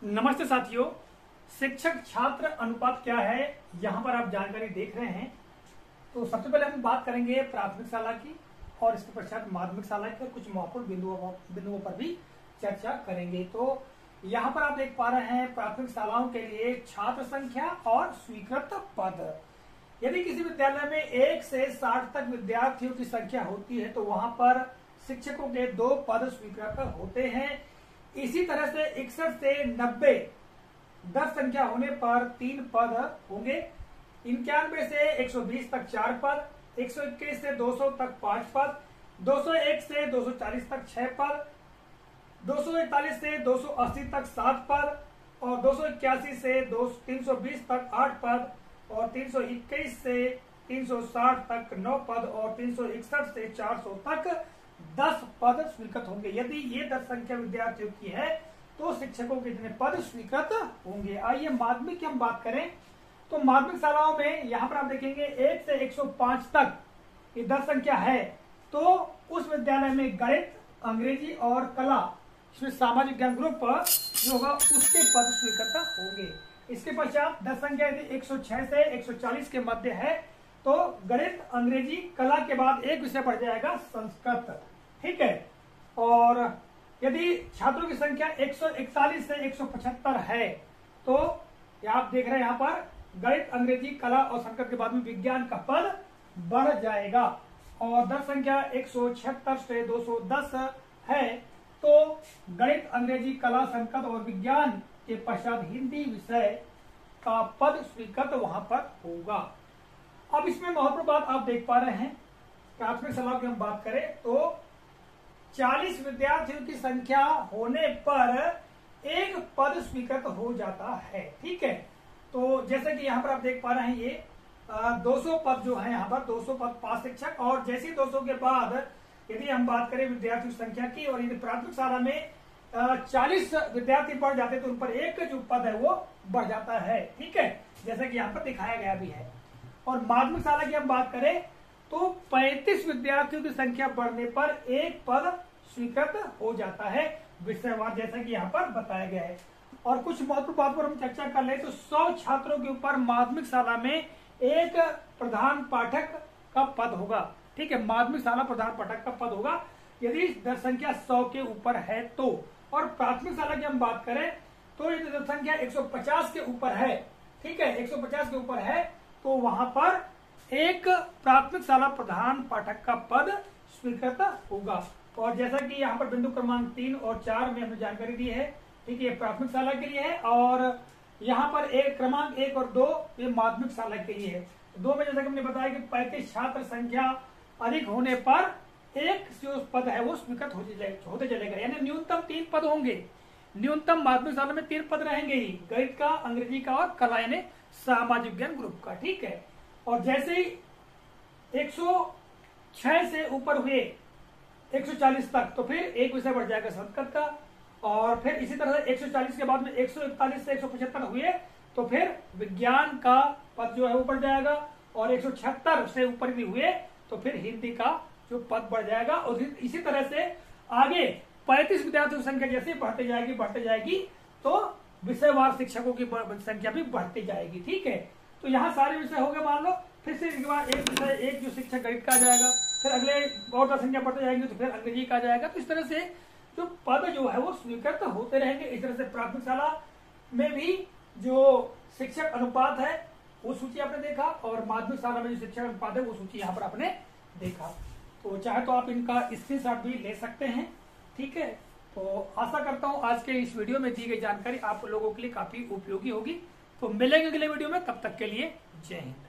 नमस्ते साथियों, शिक्षक छात्र अनुपात क्या है यहाँ पर आप जानकारी देख रहे हैं। तो सबसे पहले हम बात करेंगे प्राथमिक शाला की और इसके पश्चात माध्यमिक शाला की, कुछ महत्वपूर्ण बिंदुओं पर भी चर्चा करेंगे। तो यहाँ पर आप देख पा रहे हैं प्राथमिक शालाओं के लिए छात्र संख्या और स्वीकृत पद। यदि किसी विद्यालय में 1 से 60 तक विद्यार्थियों की संख्या होती है तो वहां पर शिक्षकों के 2 पद स्वीकृत होते हैं। इसी तरह से 61 से 90 10 संख्या होने पर 3 पद होंगे। 91 से 120 तक 4 पद, 121 से 200 तक 5 पद, 201 से 240 तक 6 पद, 241 से 280 तक 7 पद और 281 से 320 तक 8 पद और 321 से 360 तक 9 पद और 361 से 400 तक 10 पद स्वीकृत होंगे। यदि ये 10 संख्या विद्यार्थियों की है तो शिक्षकों के कितने पद स्वीकृत होंगे। आइए माध्यमिक की हम बात करें तो माध्यमिक शालाओं में यहाँ पर आप देखेंगे 1 से 105 तक ये 10 संख्या है तो उस विद्यालय में गणित, अंग्रेजी और कला, इसमें सामाजिक ज्ञान ग्रुप जो होगा उसके पद स्वीकृत होंगे। इसके पश्चात 10 संख्या यदि 106 से 140 के मध्य है तो गणित, अंग्रेजी, कला के बाद एक विषय बढ़ जाएगा संस्कृत। ठीक है। और यदि छात्रों की संख्या 141 से 175 है तो आप देख रहे हैं यहाँ पर गणित, अंग्रेजी, कला और संस्कृत के बाद में विज्ञान का पद बढ़ जाएगा। और 10 संख्या 176 से 210 है तो गणित, अंग्रेजी, कला, संस्कृत और विज्ञान के पश्चात हिंदी विषय का पद स्वीकृत वहां पर होगा। अब इसमें महत्वपूर्ण बात आप देख पा रहे हैं, प्राथमिक शाला की हम बात करें तो 40 विद्यार्थियों की संख्या होने पर एक पद स्वीकृत हो जाता है। ठीक है। तो जैसे कि यहाँ पर आप देख पा रहे हैं ये 200 पद जो है, यहाँ पर 200 पद पास शिक्षक और जैसे 200 के बाद यदि हम बात करें विद्यार्थियों की संख्या की और यदि प्राथमिक शाला में 40 विद्यार्थी बढ़ जाते तो उन पर एक जो पद है वो बढ़ जाता है। ठीक है, जैसे कि यहाँ पर दिखाया गया भी है। और माध्यमिक शाला की हम बात करें तो 35 विद्यार्थियों की संख्या बढ़ने पर एक पद स्वीकृत हो जाता है विषयवार, जैसा कि यहाँ पर बताया गया है। और कुछ महत्वपूर्ण बात पर हम चर्चा कर ले तो 100 छात्रों के ऊपर माध्यमिक शाला में एक प्रधान पाठक का पद होगा। ठीक है, माध्यमिक शाला प्रधान पाठक का पद होगा यदि जनसंख्या 100 के ऊपर है तो। और प्राथमिक शाला की हम बात करें तो यदि जनसंख्या 150 के ऊपर है, ठीक है, 150 के ऊपर है तो वहां पर एक प्राथमिक शाला प्रधान पाठक का पद स्वीकृत होगा। और जैसा कि यहाँ पर बिंदु क्रमांक 3 और 4 में हमने जानकारी दी है, ठीक है, प्राथमिक शाला के लिए है और यहाँ पर क्रमांक 1 और 2 ये माध्यमिक शाला के लिए है। 2 में जैसा कि हमने बताया कि 35 छात्र संख्या अधिक होने पर एक जो पद है वो स्वीकृत होते चलेगा, यानी न्यूनतम 3 पद होंगे। न्यूनतम माध्यमिक शाला में 3 पद रहेंगे ही, गणित का, अंग्रेजी का और कला यानी सामाजिक ज्ञान ग्रुप का। ठीक है। और जैसे ही 106 से ऊपर हुए 140 तक तो फिर एक विषय बढ़ जाएगा संस्कृत का। और फिर इसी तरह से 140 के बाद में 141 से 175 हुए तो फिर विज्ञान का पद जो है वो बढ़ जाएगा। और 176 से ऊपर भी हुए तो फिर हिंदी का जो पद बढ़ जाएगा। और इसी तरह से आगे 35 विद्यार्थियों की संख्या जैसे बढ़ते जाएगी तो विषयवार शिक्षकों की संख्या भी बढ़ती जाएगी। ठीक है। तो यहाँ सारे विषय हो गए मान लो, फिर से एक बार एक विषय एक जो शिक्षक गणित का आ जाएगा, फिर अगले और 10 संख्या बढ़ते जाएंगे तो फिर अंग्रेजी का आ जाएगा। तो इस तरह से जो पद जो है वो स्वीकृत होते रहेंगे। इस तरह से प्राथमिक शाला में भी जो शिक्षक अनुपात है वो सूची आपने देखा और माध्यमिक शाला में जो शिक्षक अनुपात है वो सूची यहाँ पर आपने देखा। तो चाहे तो आप इनका स्क्रीनशॉट भी ले सकते हैं। ठीक है। तो आशा करता हूँ आज के इस वीडियो में दी गई जानकारी आप लोगों के लिए काफी उपयोगी होगी। तो मिलेंगे अगले वीडियो में, तब तक के लिए जय हिंद।